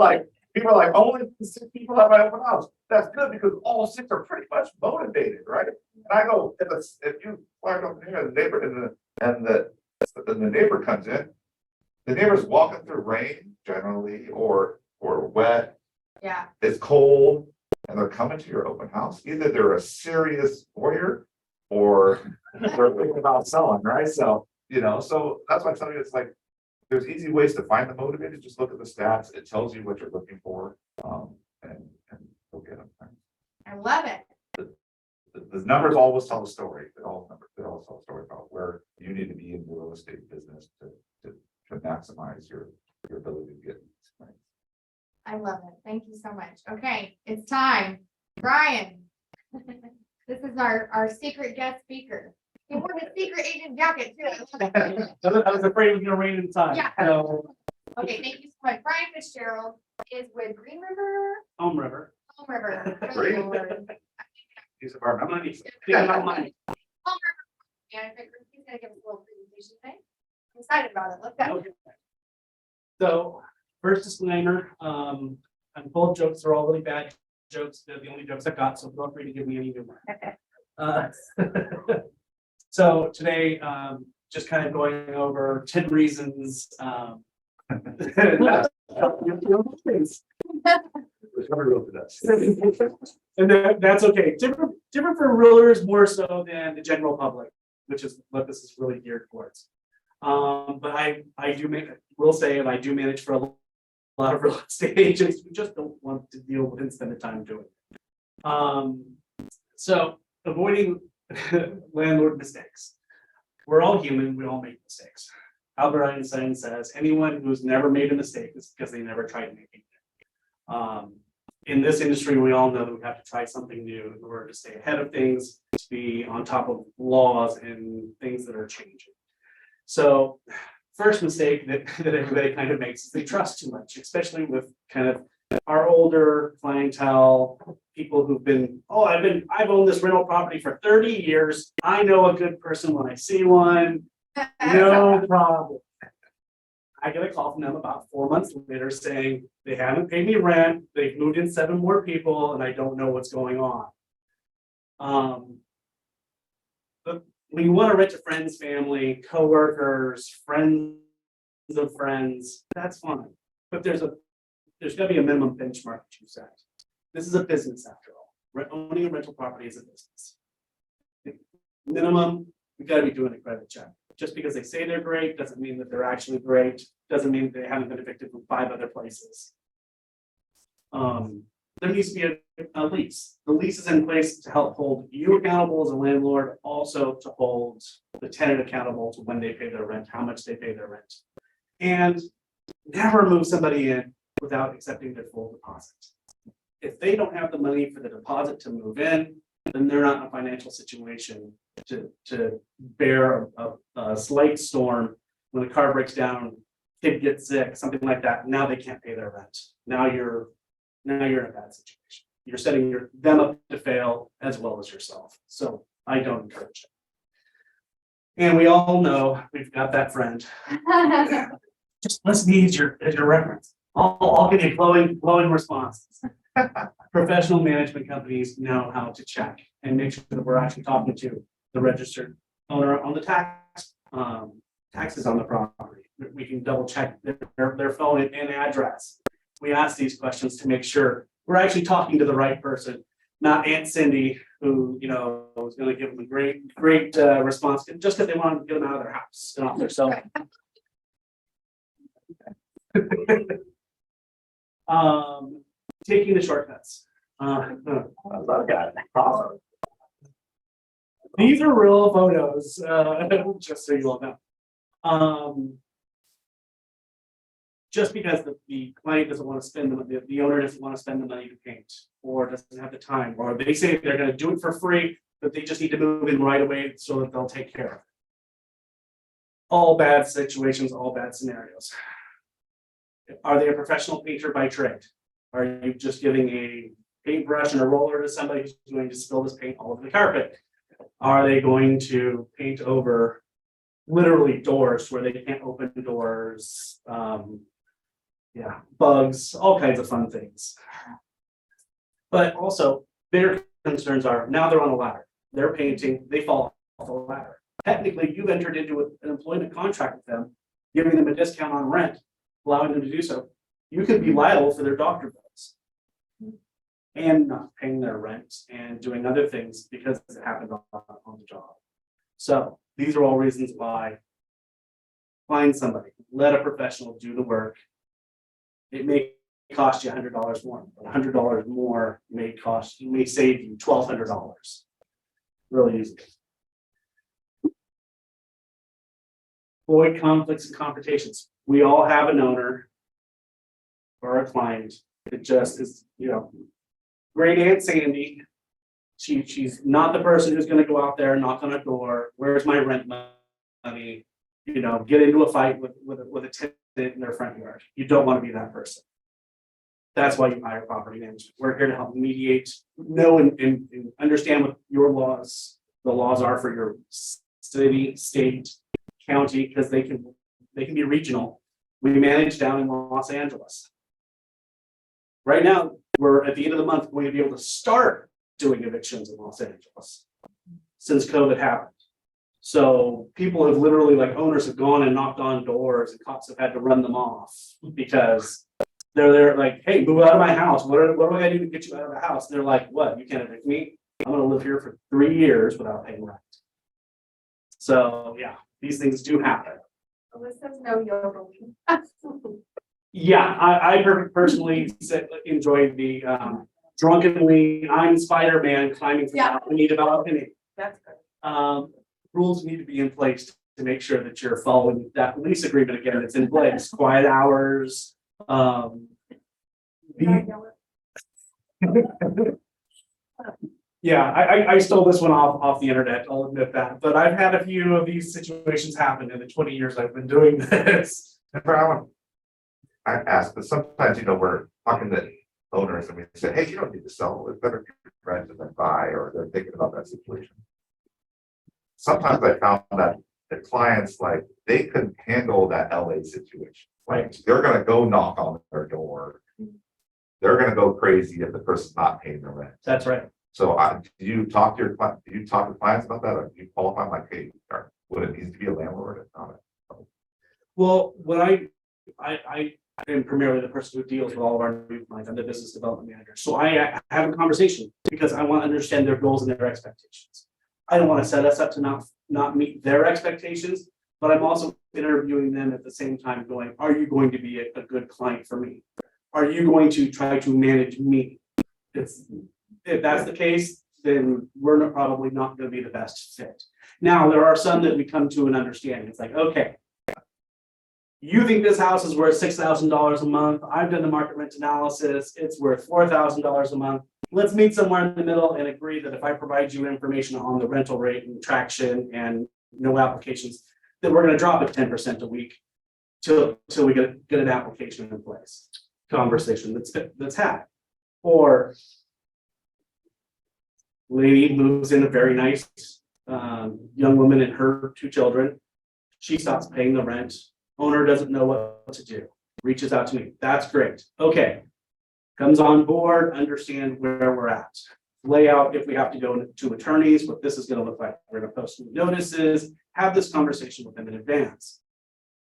like, people are like, only 6 people have my open house. That's good, because all 6 are pretty much motivated, right? And I go, if you fire up here, the neighbor and the neighbor comes in, the neighbor's walking through rain generally, or wet. Yeah. It's cold, and they're coming to your open house. Either they're a serious lawyer, or they're thinking about selling, right? So so that's why I'm telling you, it's like there's easy ways to find the motivated. Just look at the stats. It tells you what you're looking for, and go get them. I love it. The numbers always tell the story. They all tell a story about where you need to be in the real estate business to maximize your ability to get. Right? I love it. Thank you so much. Okay, it's time. Brian. This is our secret guest speaker. He wore his secret agent jacket too. I was afraid it was gonna rain inside. Yeah. So, Okay, thank you so much. Brian Fitzgerald is with Green River. Home River. Home River. Green Lord. Use of our Money. Yeah, no money. Home River. And I figured he's gonna give us a little presentation today. I'm excited about it. Let's go. Okay. So, first disclaimer, I'm full of jokes. They're all really bad jokes. They're the only jokes I got, so feel free to give me any humor. So today, just kind of going over 10 reasons. And that's okay. Different for realtors more so than the general public. which is what this is really geared towards. But I do will say, and I do manage for a lot of real estate agents who just don't want to deal with and spend the time doing it. So avoiding landlord mistakes. We're all human, we all make mistakes. Albert Einstein says anyone who's never made a mistake is because they never tried making it. In this industry, we all know that we have to try something new in order to stay ahead of things, to be on top of laws and things that are changing. So first mistake that everybody kind of makes is they trust too much, especially with kind of our older clientele, people who've been, I've owned this rental property for 30 years. I know a good person when I see one, no problem. I get a call from them about 4 months later saying they haven't paid me rent, they've moved in 7 more people, and I don't know what's going on. But when you want to rent to friends, family, coworkers, friends of friends, that's fine. But there's got to be a minimum benchmark that you set. This is a business after all. Owning a rental property is a business. Minimum, we got to be doing a credit check. Just because they say they're great doesn't mean that they're actually great. Doesn't mean they haven't been evicted from 5 other places. There needs to be a lease. The lease is in place to help hold you accountable as a landlord, also to hold the tenant accountable to when they pay their rent, how much they pay their rent. And never move somebody in without accepting their full deposit. If they don't have the money for the deposit to move in, then they're not in a financial situation to bear a slight storm when the car breaks down, kid gets sick, something like that. Now they can't pay their rent. Now you're in a bad situation. You're setting them up to fail as well as yourself. So I don't encourage it. And we all know we've got that friend. Just let's me as your reference. I'll give you glowing responses. Professional management companies know how to check and make sure that we're actually talking to the registered owner on the taxes on the property. We can double check their phone and address. We ask these questions to make sure we're actually talking to the right person, not Aunt Cindy, who is going to give them a great response just because they want to get them out of their house and off their cell phone. Taking the shortcuts. These are real photos, just so you all know. Just because the client doesn't want to spend the owner doesn't want to spend the money to paint, or doesn't have the time, or they say they're going to do it for free, but they just need to move in right away so that they'll take care of it. All bad situations, all bad scenarios. Are they a professional painter by trade? Are you just giving a paintbrush and a roller to somebody who's going to spill this paint all over the carpet? Are they going to paint over literally doors where they can't open doors? Bugs, all kinds of fun things. But also, their concerns are now they're on a ladder. They're painting, they fall off the ladder. Technically, you've entered into an employment contract with them, giving them a discount on rent, allowing them to do so. You could be liable for their doctor bills and not paying their rent and doing other things because it happened on the job. So these are all reasons why find somebody, let a professional do the work. It may cost you $100 more, but $100 more may save you $1,200 really easily. Avoid conflicts and confrontations. We all have an owner or a client that just is, great Aunt Sandy. She's not the person who's going to go out there and knock on a door. Where's my rent money? Get into a fight with a tenant in their front yard. You don't want to be that person. That's why you hire property management. We're here to help mediate, know and understand what your laws, the laws are for your city, state, county, because they can be regional. We manage down in Los Angeles. Right now, we're at the end of the month going to be able to start doing evictions in Los Angeles since COVID happened. So people have literally, owners have gone and knocked on doors and cops have had to run them off because they're like, hey, move out of my house. What do I gotta do to get you out of the house? And they're like, what? You can't evict me? I'm gonna live here for 3 years without paying rent. So, yeah, these things do happen. Alyssa's no yoga. Yeah, I personally enjoy the drunkenly, I'm Spider-Man climbing from Yeah. balcony to balcony. That's good. Rules need to be in place to make sure that you're following that lease agreement again, it's in place, quiet hours. Yeah, I stole this one off the internet, I'll admit that, but I've had a few of these situations happen in the 20 years I've been doing this. I ask, but sometimes, we're talking to owners and we say, hey, you don't need to sell, it's better for your friends and then buy, or they're thinking about that situation. Sometimes I found that the clients, like, they couldn't handle that LA situation. Like, they're gonna go knock on their door. They're gonna go crazy if the person's not paying the rent. That's right. So do you talk to clients about that? Or do you qualify like, hey, would it need to be a landlord? If not? Well, when I am primarily the person who deals with all of our new clients, I'm the business development manager. So I have a conversation because I want to understand their goals and their expectations. I don't want to set us up to not meet their expectations, but I'm also interviewing them at the same time going, are you going to be a good client for me? Are you going to try to manage me? If that's the case, then we're probably not going to be the best fit. Now, there are some that we come to an understanding. It's like, okay, you think this house is worth $6,000 a month. I've done the market rent analysis. It's worth $4,000 a month. Let's meet somewhere in the middle and agree that if I provide you information on the rental rate and traction and no applications, then we're going to drop it 10% a week till we get an application in place. Conversation that's had. Or lady moves in, a very nice young woman and her 2 children. She stops paying the rent. Owner doesn't know what to do. Reaches out to me. That's great. Okay. Comes on board, understand where we're at. Lay out if we have to go to attorneys, what this is going to look like. We're going to post notices, have this conversation with them in advance.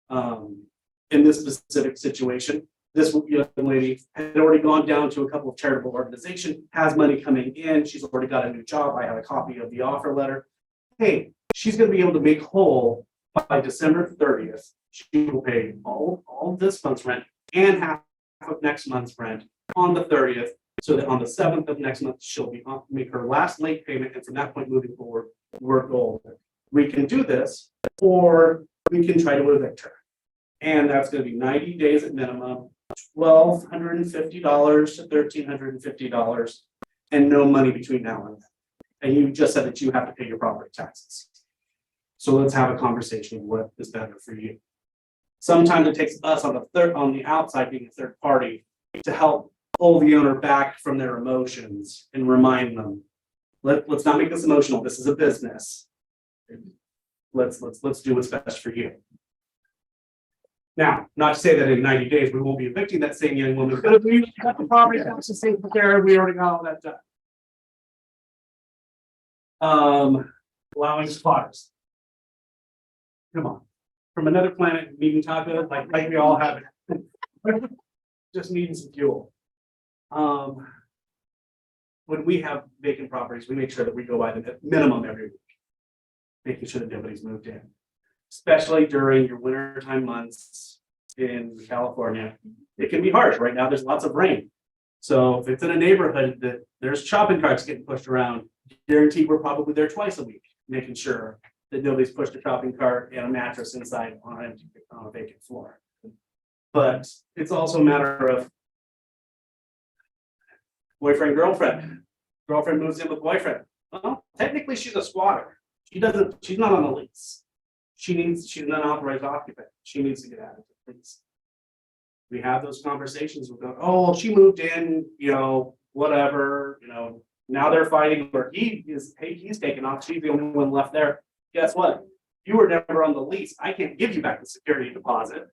In this specific situation, this young lady had already gone down to a couple of charitable organizations, has money coming in. She's already got a new job. I have a copy of the offer letter. Hey, she's going to be able to make whole by December 30th. She will pay all this month's rent and half of next month's rent on the 30th, so that on the 7th of next month, she'll be make her last late payment. And from that point moving forward, we're golden. We can do this, or we can try to evict her. And that's going to be 90 days at minimum, $1,250 to $1,350, and no money between now and then. And you just said that you have to pay your property taxes. So let's have a conversation of what is better for you. Sometimes it takes us on the outside, being a third party, to help pull the owner back from their emotions and remind them, let's not make this emotional. This is a business. Let's do what's best for you. Now, not to say that in 90 days we won't be evicting that same young woman, but if we got the property taxes taken care of, we already got all that done. Allowing squatters. Come on, from another planet, needing tacos, like we all have it. Just needing some fuel. When we have vacant properties, we make sure that we go by them at minimum every week, making sure that nobody's moved in, especially during your wintertime months in California. It can be harsh. Right now, there's lots of rain. So if it's in a neighborhood that there's shopping carts getting pushed around, guaranteed we're probably there twice a week, making sure that nobody's pushed a shopping cart and a mattress inside on a vacant floor. But it's also a matter of boyfriend, girlfriend. Girlfriend moves in with boyfriend. Well, technically she's a squatter. She's not on the lease. She's an unauthorized occupant. She needs to get out of the lease. We have those conversations. We go, oh, well, she moved in, whatever, now they're fighting, or he's taken off. She's the only one left there. Guess what? You were never on the lease. I can't give you back the security deposit.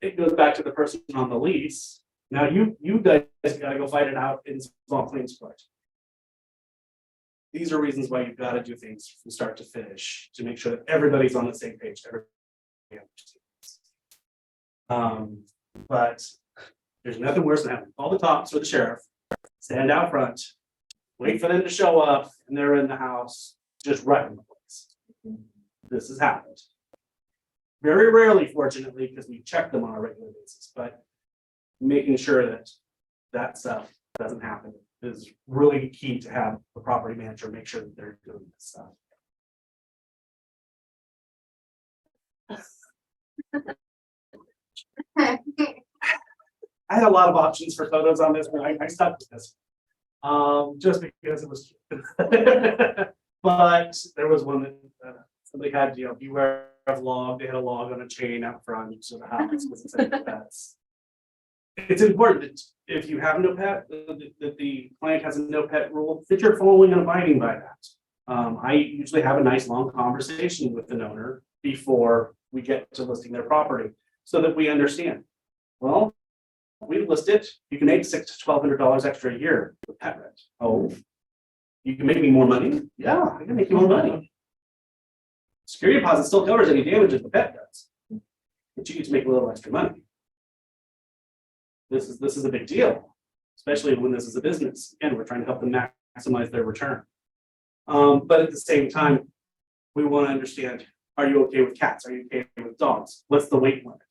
It goes back to the person on the lease. Now you guys gotta go fight it out in small claims court. These are reasons why you've got to do things from start to finish to make sure that everybody's on the same page. But there's nothing worse than having all the cops or the sheriff stand out front, wait for them to show up, and they're in the house just running the place. this has happened. Very rarely, fortunately, because we check them on a regular basis, but making sure that that stuff doesn't happen is really key to have the property manager make sure that they're doing this stuff. I had a lot of options for photos on this, but I stuck with this. Just because it was cute. But there was one that somebody had, beware of log, they had a log on a chain out front, so the house was pets. It's important that if you have no pet, that the client has a no pet rule, that you're following and abiding by that. I usually have a nice long conversation with an owner before we get to listing their property, so that we understand. Well, we list it, you can make $600 to $1,200 extra a year with pet rent. Oh, you can make me more money? Yeah, I can make you more money. Security deposit still covers any damages the pet does, but you get to make a little extra money. This is a big deal, especially when this is a business. Again, we're trying to help them maximize their return. But at the same time, we want to understand, are you okay with cats? Are you okay with dogs? What's the weight limit?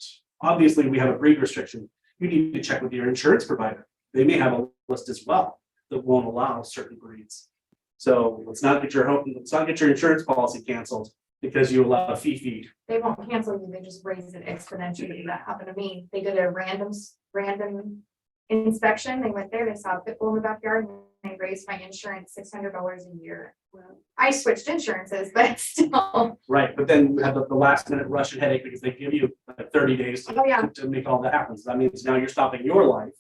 Obviously, we have a breed restriction. You need to check with your insurance provider. They may have a list as well that won't allow certain breeds. So let's not get your insurance policy canceled because you allow a fee feed. They won't cancel you, they just raise it exponentially. That happened to me. They did a random inspection. They went there, they saw a pit bull in the backyard, and they raised my insurance $600 a year. I switched insurances, but still. Right, but then you have the last minute rush and headache because they give you 30 days to make all that happen. So that means now you're stopping your life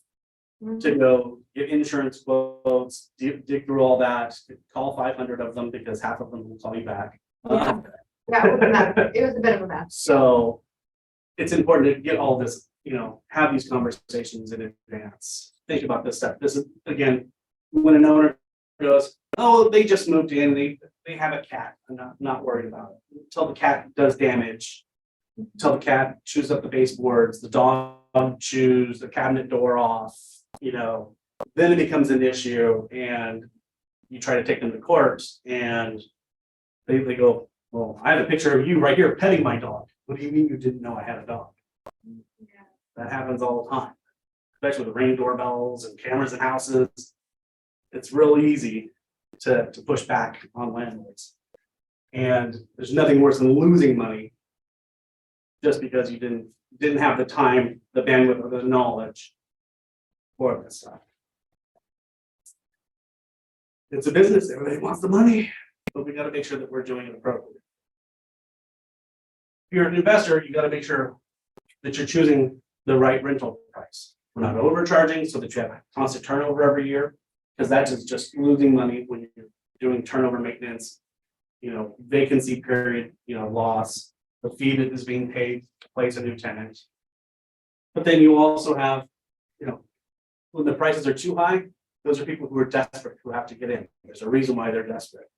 to go get insurance quotes, dig through all that, call 500 of them because half of them will call you back. It was a bit of a mess. So it's important to get all this, have these conversations in advance. Think about this stuff. This is, again, when an owner goes, oh, they just moved in, they have a cat. I'm not worried about it. Until the cat does damage, until the cat chews up the baseboards, the dog chews the cabinet door off, then it becomes an issue and you try to take them to court and they go, well, I have a picture of you right here petting my dog. What do you mean you didn't know I had a dog? That happens all the time, especially with Ring doorbells and cameras in houses. It's real easy to push back on landlords. And there's nothing worse than losing money just because you didn't have the time, the bandwidth, or the knowledge for this stuff. It's a business, everybody wants the money, but we got to make sure that we're doing it appropriately. If you're an investor, you got to make sure that you're choosing the right rental price. We're not overcharging so that you have constant turnover every year, because that is just losing money when you're doing turnover maintenance, vacancy period, loss, the fee that is being paid to place a new tenant. But then you also have, when the prices are too high, those are people who are desperate, who have to get in. There's a reason why they're desperate.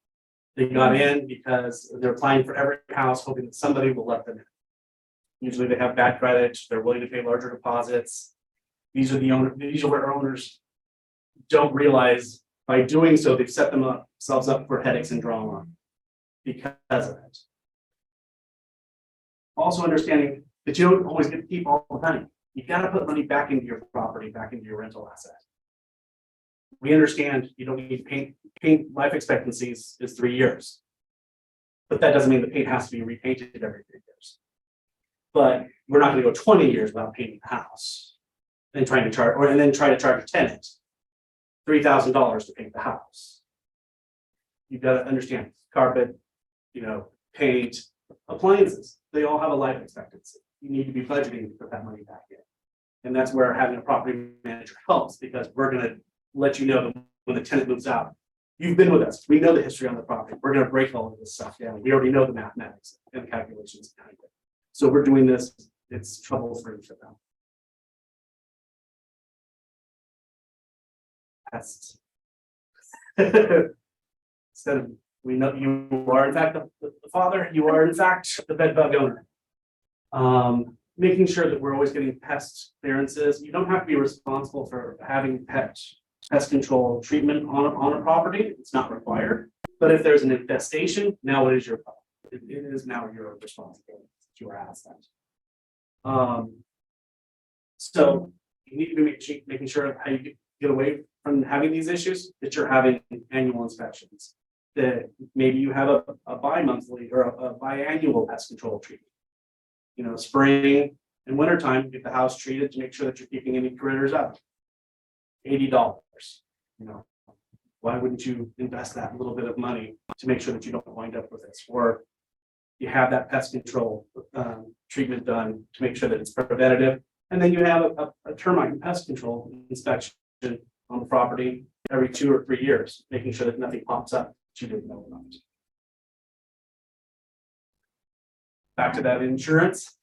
They got in because they're applying for every house, hoping that somebody will let them in. Usually they have bad credit, they're willing to pay larger deposits. These are where owners don't realize by doing so, they've set themselves up for headaches and drama because of it. Also understanding that you don't always get to keep all the money. You got to put money back into your property, back into your rental asset. We understand you don't need paint life expectancies is 3 years. But that doesn't mean the paint has to be repainted every 3 years. But we're not going to go 20 years without painting the house and try to charge a tenant $3,000 to paint the house. You've got to understand carpet, paint, appliances, they all have a life expectancy. You need to be budgeting to put that money back in. And that's where having a property manager helps, because we're going to let you know when the tenant moves out. You've been with us. We know the history on the property. We're going to break all of this stuff down. We already know the mathematics and the calculations behind it. So we're doing this. It's trouble-free for them. That's instead of, we know you are in fact the father, you are in fact the bed bug owner. Making sure that we're always getting pest clearances. You don't have to be responsible for having pest control treatment on a property. It's not required. But if there's an infestation, now it is your problem. It is now your responsibility, it's your asset. So you need to be making sure how you get away from having these issues, that you're having annual inspections. That maybe you have a bi-monthly or a biannual pest control treatment. You know, spring and winter time, get the house treated to make sure that you're keeping any critters out. $80, you know, why wouldn't you invest that little bit of money to make sure that you don't wind up with this? Or you have that pest control treatment done to make sure that it's preventative. And then you have a termite and pest control inspection on the property every 2 or 3 years, making sure that nothing pops up that you didn't know about. Back to that insurance.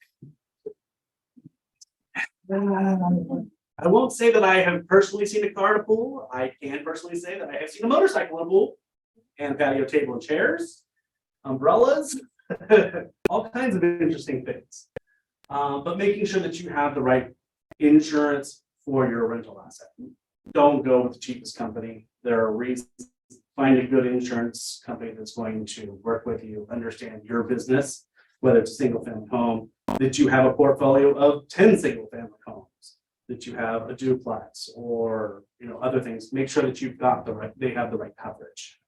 I won't say that I have personally seen a car in a pool. I can personally say that I have seen a motorcycle in a pool and patio table and chairs, umbrellas, all kinds of interesting things. But making sure that you have the right insurance for your rental asset. Don't go with the cheapest company. There are reasons. Find a good insurance company that's going to work with you, understand your business, whether it's a single family home, that you have a portfolio of 10 single family homes, that you have a duplex or, you know, other things. Make sure that you've got they have the right coverage.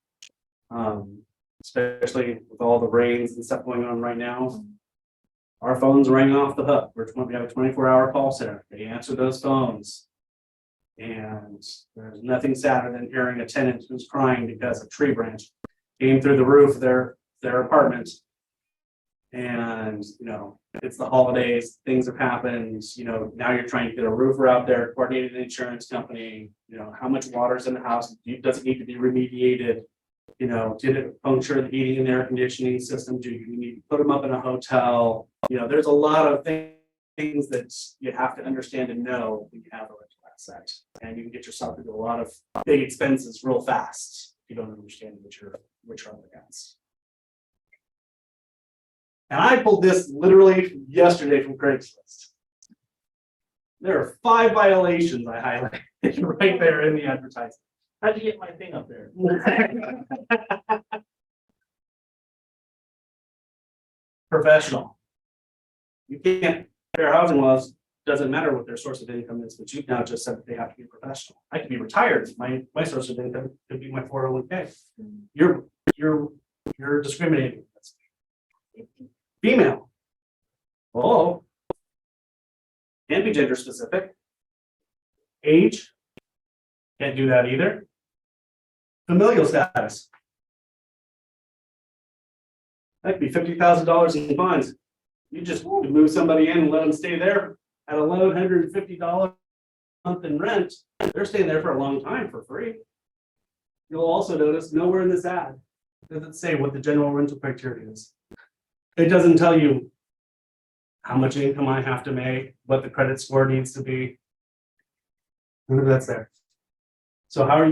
Especially with all the rains and stuff going on right now. Our phones ring off the hook. We have a 24-hour call center. They answer those phones. And there's nothing sadder than hearing a tenant who's crying because a tree branch came through the roof of their apartment. And, you know, it's the holidays, things have happened, you know, now you're trying to get a roofer out there, coordinate an insurance company, you know, how much water's in the house, does it need to be remediated? You know, did it puncture the heating and air conditioning system? Do you need to put them up in a hotel? You know, there's a lot of things that you have to understand and know when you have a rental asset. And you can get yourself into a lot of big expenses real fast if you don't understand what you're up against. And I pulled this literally yesterday from Craigslist. There are 5 violations I highlighted right there in the advertisement. How'd you get my thing up there? Professional. You can't, fair housing laws, doesn't matter what their source of income is, but you've now just said that they have to be professional. I could be retired. My source of income could be my 401k. You're discriminating. Female. Oh. Can't be gender specific. Age. Can't do that either. Familial status. That could be $50,000 in fines. You just move somebody in and let them stay there at $1,150 a month in rent. They're staying there for a long time for free. You'll also notice nowhere in this ad does it say what the general rental criteria is. It doesn't tell you how much income I have to make, what the credit score needs to be. None of that's there. So how are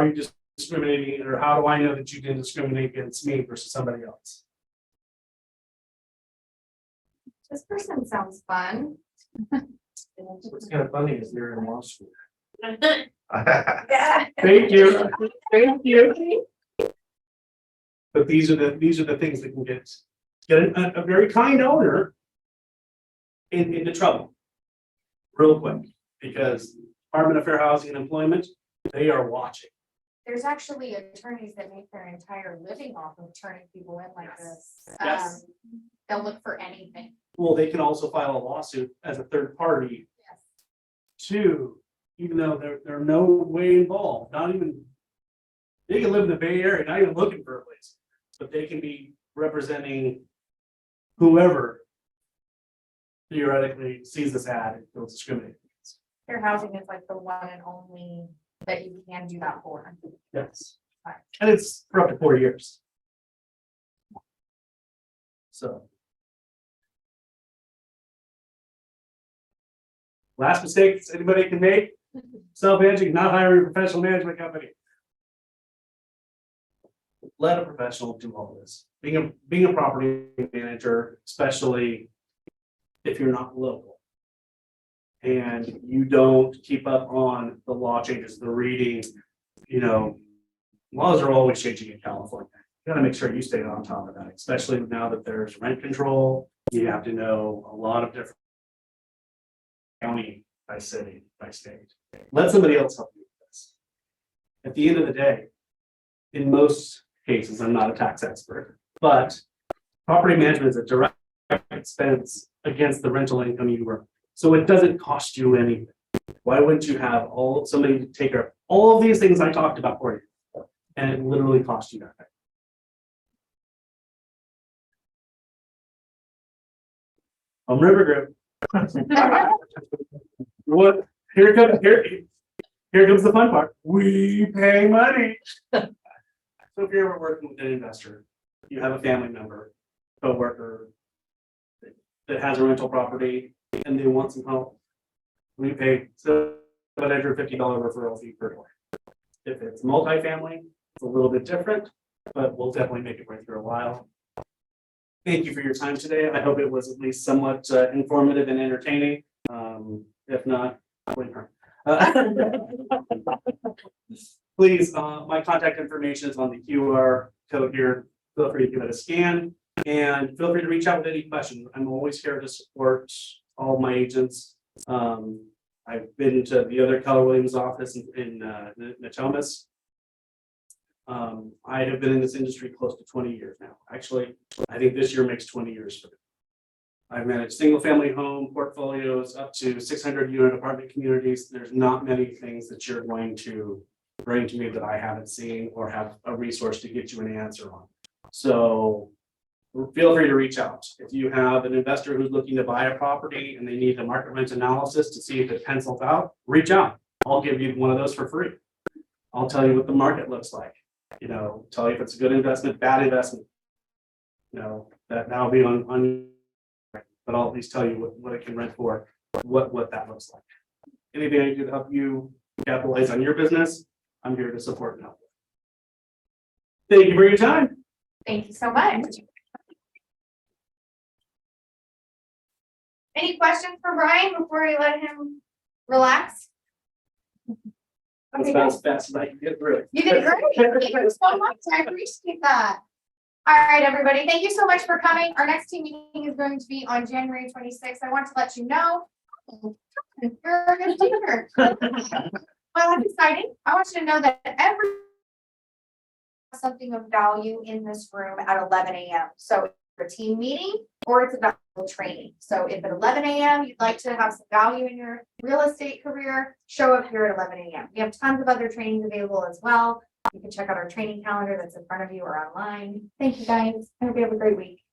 you just discriminating, or how do I know that you didn't discriminate against me versus somebody else? This person sounds fun. What's kind of funny is they're in law school. Yeah. Thank you. Thank you. But these are the things that can get a very kind owner into trouble real quick, because Department of Fair Housing and Employment, they are watching. There's actually attorneys that make their entire living off of turning people in like this. Yes. They'll look for anything. Well, they can also file a lawsuit as a third party Yes. too, even though they're no way involved, not even, they can live in the Bay Area, not even looking for a place, but they can be representing whoever theoretically sees this ad and feels discriminated against. Fair housing is like the one and only that you can do that for. Yes. And it's for up to 4 years. So. Last mistake anybody can make, self-managing, not hiring a professional management company. Let a professional do all this. Being a property manager, especially if you're not local. And you don't keep up on the law changes, the reading, you know, laws are always changing in California. gotta make sure you stay on top of that, especially now that there's rent control. You have to know a lot of different county by city, by state. Let somebody else help you with this. At the end of the day, in most cases, I'm not a tax expert, but property management is a direct expense against the rental income you earn. So it doesn't cost you anything. Why wouldn't you have somebody to take care of all of these things I talked about for you? And it literally costs you nothing. River Group. What, here comes the fun part. We pay money. So if you're ever working with an investor, you have a family member, coworker that has a rental property and they want some help, we pay $750 referral fee per door. If it's multifamily, it's a little bit different, but we'll definitely make it right through a while. Thank you for your time today. I hope it was at least somewhat informative and entertaining. If not, please, my contact information is on the QR code here. Feel free to give it a scan and feel free to reach out with any questions. I'm always here to support all my agents. I've been to the other Keller Williams office in Natomas. I have been in this industry close to 20 years now. Actually, I think this year makes 20 years for me. I've managed single family home portfolios up to 600 unit apartment communities. There's not many things that you're going to bring to me that I haven't seen or have a resource to get you an answer on. So feel free to reach out. If you have an investor who's looking to buy a property and they need a market rent analysis to see if it pencils out, reach out. I'll give you one of those for free. I'll tell you what the market looks like. Tell you if it's a good investment, bad investment. That'll be on, but I'll at least tell you what it can rent for, what that looks like. Anything I can do to help you capitalize on your business, I'm here to support and help. Thank you for your time. Thank you so much. Any questions for Brian before we let him relax? That's about as fast as I can get through it. You did great. Thank you so much. I appreciate that. All right, everybody. Thank you so much for coming. Our next team meeting is going to be on January 26th. I want to let you know. You're a good speaker. Well, that's exciting. I want you to know that every something of value in this room at 11 a.m. So it's a team meeting or it's a valuable training. So if at 11 a.m. you'd like to have some value in your real estate career, show up here at 11 a.m. We have tons of other trainings available as well. You can check out our training calendar that's in front of you or online. Thank you guys. I hope you have a great week.